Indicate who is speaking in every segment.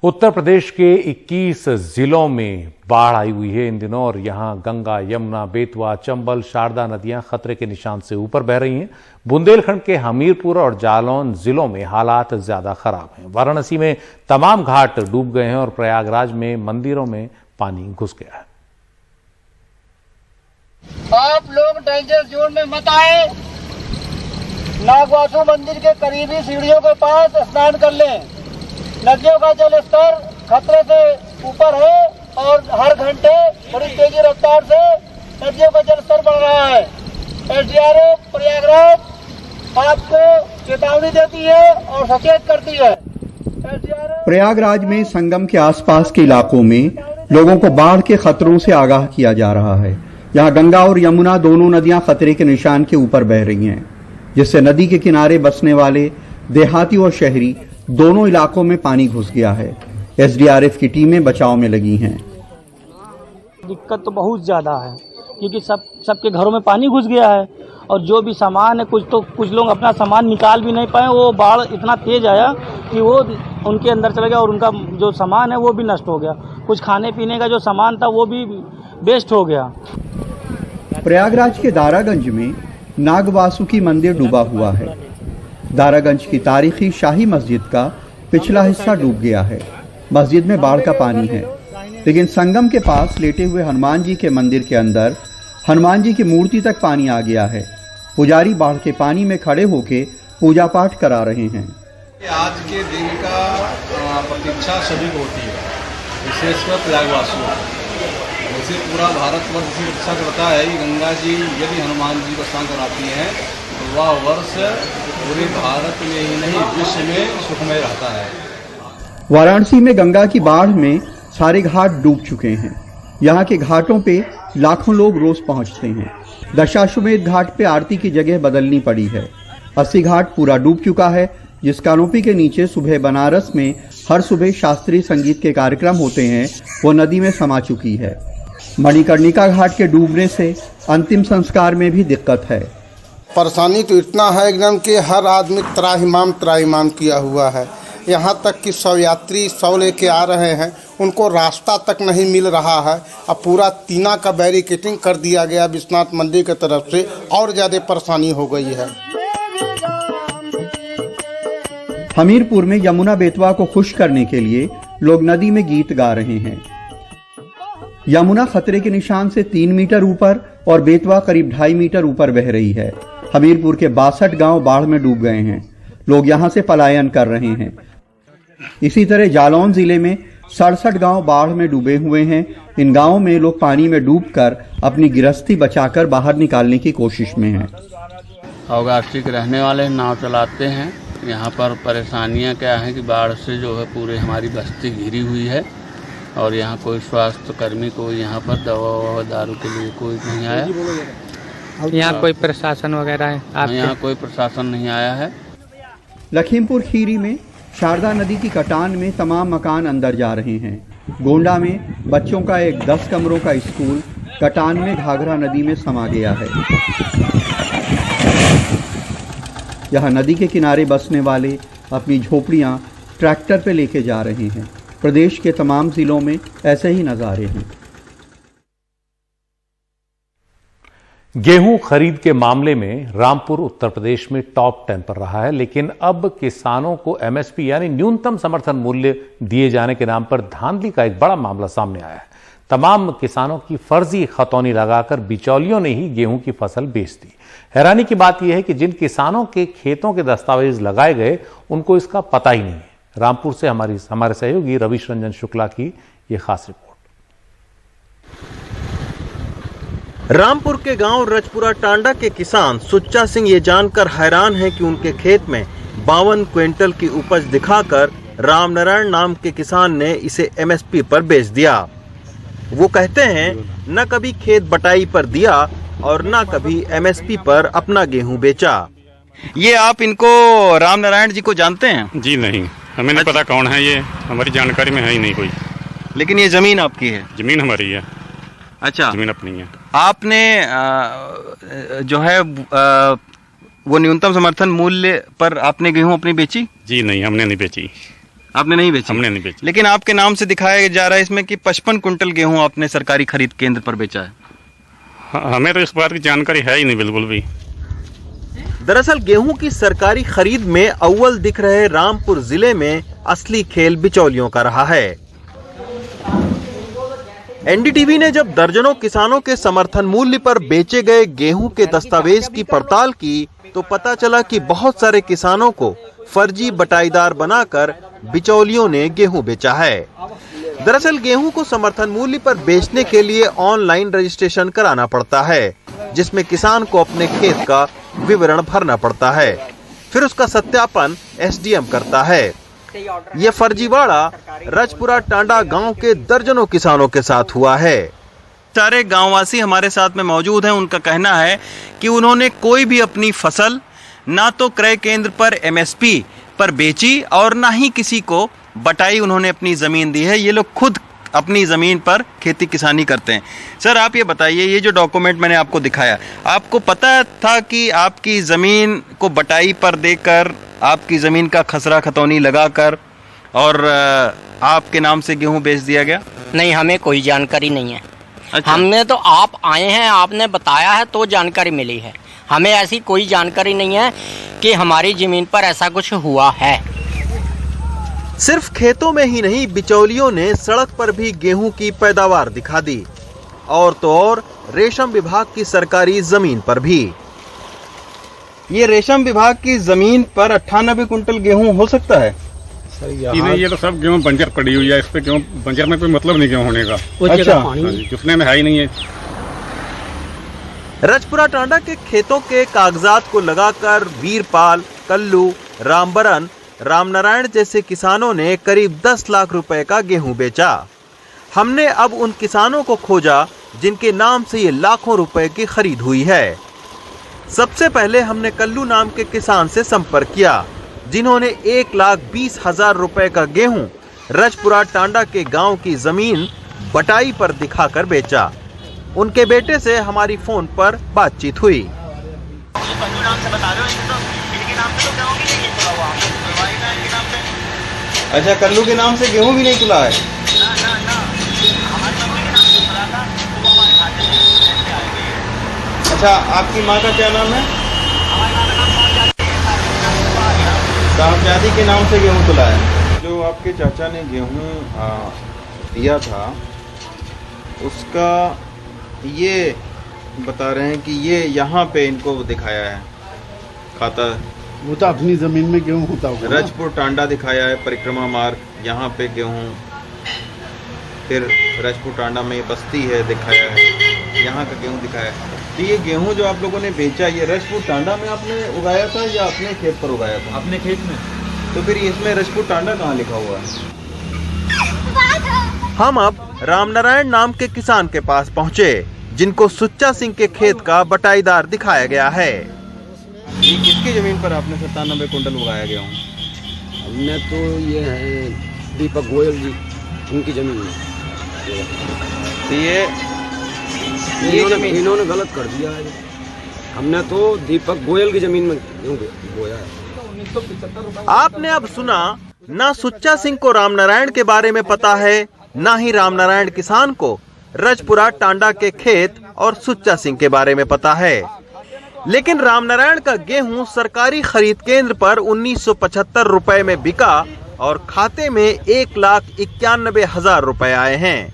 Speaker 1: उत्तर प्रदेश के 21 जिलों में बाढ़ आई हुई है इन दिनों और यहां गंगा, यमुना, बेतवा, चंबल, शारदा नदियां खतरे के निशान से ऊपर बह रही हैं। बुंदेलखंड के हमीरपुर और जालौन जिलों में हालात ज्यादा खराब हैं। वाराणसी में तमाम घाट डूब गए हैं और प्रयागराज में मंदिरों में पानी घुस गया है।
Speaker 2: आप लोग डेंजर जोन में मत आए। नागवासु मंदिर के करीबी सीढ़ियों के पास स्नान कर लें। नदियों का जल स्तर खतरे से ऊपर है और हर घंटे बड़ी तेजी रफ्तार से नदियों का जल स्तर बढ़ रहा है। एसडीआरएफ प्रयागराज आपको चेतावनी देती है और सचेत करती है।
Speaker 3: प्रयागराज में संगम के आसपास के इलाकों में लोगों को बाढ़ के खतरों से आगाह किया जा रहा है। यहाँ गंगा और यमुना दोनों नदियां खतरे के निशान के ऊपर बह रही हैं, जिससे नदी के किनारे बसने वाले देहाती और शहरी दोनों इलाकों में पानी घुस गया है। एसडीआरएफ की टीमें बचाव में लगी हैं।
Speaker 4: दिक्कत तो बहुत ज्यादा है क्योंकि सबके घरों में पानी घुस गया है और जो भी सामान है कुछ लोग अपना सामान निकाल भी नहीं पाए। वो बाढ़ इतना तेज आया कि वो उनके अंदर चला गया और उनका जो सामान है वो भी नष्ट हो गया। कुछ खाने पीने का जो सामान था वो भी वेस्ट हो गया।
Speaker 3: प्रयागराज के दारागंज में नागवासुकी मंदिर डूबा हुआ है। दारागंज की तारीखी शाही मस्जिद का पिछला हिस्सा डूब गया है। मस्जिद में बाढ़ का पानी है, लेकिन संगम के पास लेटे हुए हनुमान जी के मंदिर के अंदर हनुमान जी की मूर्ति तक पानी आ गया है। पुजारी बाढ़ के पानी में खड़े होकर पूजा पाठ करा रहे हैं।
Speaker 5: आज के दिन का प्रतीक्षा सभी को होती है, विशेषकर प्रयागवासियों को। वैसे पूरा भारतवर्ष की प्रतीक्षा करता है कि गंगा जी यदि हनुमान जी को स्नान कराती हैं तो वह वर्ष पूरे भारत में ही नहीं विश्व में सुखमय रहता है।
Speaker 3: वाराणसी में गंगा की बाढ़ में सारे घाट डूब चुके हैं। यहाँ के घाटों पे लाखों लोग रोज पहुँचते हैं। दशाश्वमेध घाट पे आरती की जगह बदलनी पड़ी है। 80 घाट पूरा डूब चुका है। जिस कैनोपी के नीचे सुबह बनारस में हर सुबह शास्त्रीय संगीत के कार्यक्रम होते हैं, वो नदी में समा चुकी है। मणिकर्णिका घाट के डूबने से अंतिम संस्कार में भी दिक्कत है।
Speaker 6: परेशानी तो इतना है एकदम कि हर आदमी त्राहिमाम किया हुआ है। यहाँ तक कि 100 यात्री 100 लेके आ रहे हैं, उनको रास्ता तक नहीं मिल रहा है। अब पूरा टीना का बैरिकेडिंग कर दिया गया विश्वनाथ मंदिर की तरफ से, और ज़्यादा परेशानी हो गई है।
Speaker 3: हमीरपुर में यमुना बेतवा को खुश करने के लिए लोग नदी में गीत गा रहे हैं। यमुना खतरे के निशान से 3 मीटर ऊपर और बेतवा करीब 2.5 मीटर ऊपर बह रही है। हमीरपुर के 62 गांव बाढ़ में डूब गए हैं। लोग यहां से पलायन कर रहे हैं। इसी तरह जालौन जिले में 67 गांव बाढ़ में डूबे हुए हैं। इन गांवों में लोग पानी में डूबकर अपनी गिरस्ती बचाकर बाहर निकालने की कोशिश में हैं।
Speaker 7: अवगासी के रहने वाले नाव चलाते हैं। यहाँ पर परेशानियाँ क्या हैं कि बाढ़ से जो है पूरे हमारी बस्ती घिरी हुई है और यहाँ कोई स्वास्थ्य कर्मी कोई यहाँ पर दवा व दारू के लिए कोई नहीं आया।
Speaker 4: यहाँ कोई प्रशासन वगैरह है?
Speaker 7: यहाँ कोई प्रशासन नहीं आया है।
Speaker 3: लखीमपुर खीरी में शारदा नदी की कटान में तमाम मकान अंदर जा रहे हैं। गोंडा में बच्चों का एक 10 कमरों का स्कूल कटान में घाघरा नदी में समा गया है। यहाँ नदी के किनारे बसने वाले अपनी झोपड़ियाँ ट्रैक्टर पे लेके जा रहे हैं। प्रदेश के तमाम जिलों में ऐसे ही नज़ारे हैं।
Speaker 1: गेहूं खरीद के मामले में रामपुर उत्तर प्रदेश में टॉप 10 पर रहा है, लेकिन अब किसानों को एमएसपी यानी न्यूनतम समर्थन मूल्य दिए जाने के नाम पर धांधली का एक बड़ा मामला सामने आया है। तमाम किसानों की फर्जी खतौनी लगाकर बिचौलियों ने ही गेहूं की फसल बेच दी। हैरानी की बात यह है कि जिन किसानों के खेतों के दस्तावेज लगाए गए उनको इसका पता ही नहीं है। रामपुर से हमारे सहयोगी रविश रंजन शुक्ला की यह खास रिपोर्ट।
Speaker 8: रामपुर के गांव रजपुरा टांडा के किसान सुच्चा सिंह ये जानकर हैरान हैं कि उनके खेत में 52 क्विंटल की उपज दिखाकर रामनारायण नाम के किसान ने इसे एमएसपी पर बेच दिया। वो कहते हैं न कभी खेत बटाई पर दिया और न कभी एमएसपी पर अपना गेहूं बेचा।
Speaker 9: ये आप इनको रामनारायण जी को जानते हैं?
Speaker 10: जी नहीं, हमें नहीं पता कौन है ये, हमारी जानकारी में है ही नहीं कोई।
Speaker 9: लेकिन ये जमीन आपकी है?
Speaker 10: जमीन हमारी है।
Speaker 9: अच्छा,
Speaker 10: जमीन अपनी है।
Speaker 9: आपने जो है वो न्यूनतम समर्थन मूल्य पर आपने गेहूं अपनी बेची?
Speaker 10: जी नहीं, हमने नहीं बेची।
Speaker 9: आपने नहीं बेची?
Speaker 10: हमने नहीं बेची।
Speaker 9: लेकिन आपके नाम से दिखाया जा रहा है इसमें कि 55 कुंटल गेहूं आपने सरकारी खरीद केंद्र पर बेचा है।
Speaker 10: हमें तो इस बात की जानकारी है ही नहीं बिल्कुल भी।
Speaker 8: दरअसल गेहूं की सरकारी खरीद में अव्वल दिख रहे रामपुर जिले में असली खेल बिचौलियों का रहा है। एनडीटीवी ने जब दर्जनों किसानों के समर्थन मूल्य पर बेचे गए गेहूं के दस्तावेज की पड़ताल की तो पता चला कि बहुत सारे किसानों को फर्जी बटाईदार बनाकर बिचौलियों ने गेहूं बेचा है। दरअसल गेहूं को समर्थन मूल्य पर बेचने के लिए ऑनलाइन रजिस्ट्रेशन कराना पड़ता है, जिसमें किसान को अपने खेत का विवरण भरना पड़ता है, फिर उसका सत्यापन एसडीएम करता है। ये फर्जीवाड़ा रजपुरा टांडा गांव के दर्जनों किसानों के साथ हुआ है।
Speaker 9: सारे गांववासी हमारे साथ में मौजूद हैं। उनका कहना है कि उन्होंने कोई भी अपनी फसल ना तो क्रय केंद्र पर एमएसपी पर बेची और ना ही किसी को बटाई उन्होंने अपनी जमीन दी है। ये लोग खुद अपनी जमीन पर खेती किसानी करते हैं। सर आप ये बताइए, ये जो डॉक्यूमेंट मैंने आपको दिखाया, आपको पता था कि आपकी जमीन को बटाई पर देकर, आपकी जमीन का खसरा खतौनी लगाकर और आपके नाम से गेहूं बेच दिया गया?
Speaker 11: नहीं, हमें कोई जानकारी नहीं है।
Speaker 9: अच्छा।
Speaker 11: हमने तो आप आए हैं, आपने बताया है तो जानकारी मिली है। हमें ऐसी कोई जानकारी नहीं है कि हमारी जमीन पर ऐसा कुछ हुआ है।
Speaker 8: सिर्फ खेतों में ही नहीं, बिचौलियों ने सड़क पर भी गेहूं की पैदावार दिखा दी, और तो और रेशम विभाग की सरकारी जमीन पर भी।
Speaker 9: ये रेशम विभाग की जमीन पर 98 कुंटल गेहूं हो सकता है?
Speaker 10: ये तो सब गेहूं बंजर पड़ी हुई है। इस पे गेहूं बंजर में कोई मतलब नहीं गेहूं होने का।
Speaker 9: अच्छा,
Speaker 10: जुतने में है ही नहीं है।
Speaker 8: रजपुरा टांडा के खेतों के कागजात को लगाकर वीरपाल, कल्लू, रामबरन, रामनारायण जैसे किसानों ने करीब 10 लाख रुपए का गेहूं बेचा। हमने अब उन किसानों को खोजा जिनके नाम से ये लाखों रुपए की खरीद हुई है। सबसे पहले हमने कल्लू नाम के किसान से संपर्क किया, जिन्होंने 1,20,000 रुपए का गेहूं रजपुरा टांडा के गांव की जमीन बटाई पर दिखाकर बेचा। उनके बेटे से हमारी फोन पर बातचीत हुई।
Speaker 9: अच्छा, कल्लू के नाम से गेहूं भी नहीं तुला है? अच्छा, आपकी माँ का क्या नाम है? साहबजादी के नाम से गेहूं तुला है। जो आपके चाचा ने गेहूं दिया था, उसका ये बता रहे हैं कि ये यहाँ पे इनको दिखाया है खाता।
Speaker 12: वो तो अपनी जमीन में गेहूं होता होगा।
Speaker 9: रजपुर टांडा दिखाया है, परिक्रमा मार्ग, यहाँ पे गेहूं। फिर रजपुर टांडा में बस्ती है दिखाया है, यहाँ का गेहूं दिखाया है। तो ये गेहूं जो आप लोगों ने बेचा, ये रजपुर टांडा में आपने उगाया था या अपने खेत पर उगाया था?
Speaker 5: अपने खेत में।
Speaker 9: तो फिर इसमें रजपुर टांडा कहाँ लिखा हुआ है?
Speaker 8: हम अब रामनारायण नाम के किसान के पास पहुँचे, जिनको सुच्चा सिंह के खेत का बटाईदार दिखाया गया है।
Speaker 9: ये किसकी जमीन पर आपने 97 कुंटल उगाया गेहूं?
Speaker 13: हमने तो ये है दीपक गोयल जी, उनकी जमीन में।
Speaker 9: तो ये जमीन
Speaker 13: इन्होंने गलत कर दिया है। हमने तो दीपक गोयल की जमीन में गेहूं बोया है।
Speaker 8: आपने अब सुना, ना सुच्चा सिंह को रामनारायण के बारे में पता है, ना ही रामनारायण किसान को रजपुरा टांडा के खेत और सुच्चा सिंह के बारे में पता है। लेकिन रामनारायण का गेहूं सरकारी खरीद केंद्र पर 1975 रुपए में बिका और खाते में 1,91,000 रुपए आए हैं।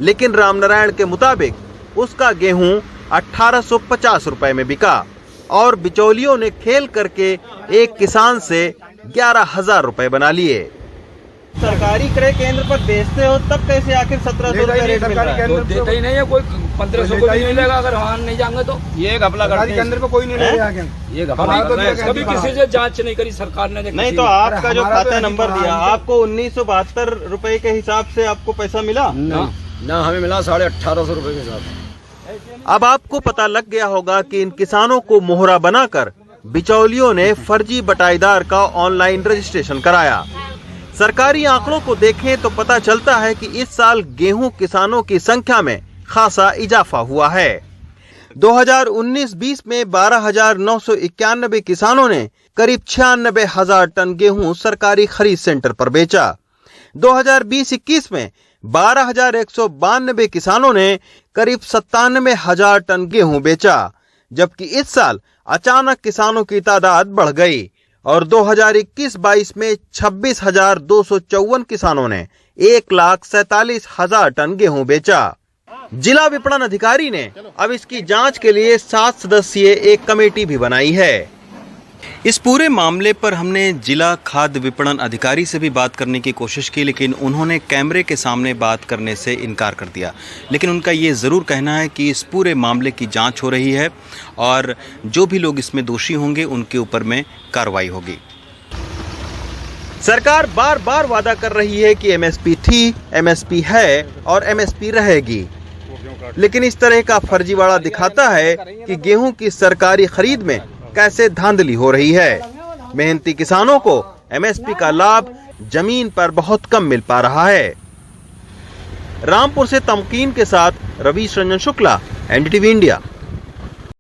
Speaker 8: लेकिन रामनारायण के मुताबिक उसका गेहूं 1,850 रुपए में बिका और बिचौलियों ने खेल करके एक किसान से 11,000 रुपए बना लिए।
Speaker 9: सरकारी क्रय केंद्र पर बेचते हो तब कैसे आखिर 1700 रुपए रेट मिल रहा है?
Speaker 13: तो देता ही नहीं है कोई, 1500 को भी नहीं मिलेगा अगर वहाँ नहीं जाएंगे तो।
Speaker 9: ये घपला करते हैं।
Speaker 12: केंद्र पे कोई नहीं रहेगा।
Speaker 13: ये घपला कभी किसी से जांच नहीं करी सरकार ने।
Speaker 9: नहीं तो आपका जो खाता नंबर दिया, आपको 1972 रुपए के हिसाब से आपको पैसा मिला?
Speaker 13: ना, हमें मिला 1850 रुपए के हिसाब।
Speaker 8: अब आपको पता लग गया होगा कि इन किसानों को मोहरा बनाकर बिचौलियों ने फर्जी बटाईदार का ऑनलाइन रजिस्ट्रेशन कराया। सरकारी आंकड़ों को देखें तो पता चलता है कि इस साल गेहूं किसानों की संख्या में खासा इजाफा हुआ है। 2019-20 में 12,991 किसानों ने करीब 96,000 टन गेहूं सरकारी खरीद सेंटर पर बेचा। 2020-21 में 12,192 किसानों ने करीब 97,000 टन गेहूं बेचा, जबकि इस साल अचानक किसानों की तादाद बढ़ गई और 2021-22 में 26,254 किसानों ने 1,47,000 टन गेहूं बेचा। जिला विपणन अधिकारी ने अब इसकी जांच के लिए 7 सदस्यीय एक कमेटी भी बनाई है।
Speaker 9: इस पूरे मामले पर हमने जिला खाद्य विपणन अधिकारी से भी बात करने की कोशिश की, लेकिन उन्होंने कैमरे के सामने बात करने से इनकार कर दिया। लेकिन उनका ये ज़रूर कहना है कि इस पूरे मामले की जांच हो रही है और जो भी लोग इसमें दोषी होंगे उनके ऊपर में कार्रवाई होगी।
Speaker 8: सरकार बार बार वादा कर रही है कि एमएसपी थी, एमएसपी है और एमएसपी रहेगी, लेकिन इस तरह का फर्जीवाड़ा दिखाता है कि गेहूं की सरकारी खरीद में कैसे धांधली हो रही है। मेहनती किसानों को एमएसपी का लाभ जमीन पर बहुत कम मिल पा रहा है। रामपुर से तमकीन के साथ रवीश रंजन शुक्ला, एनडीटीवी इंडिया।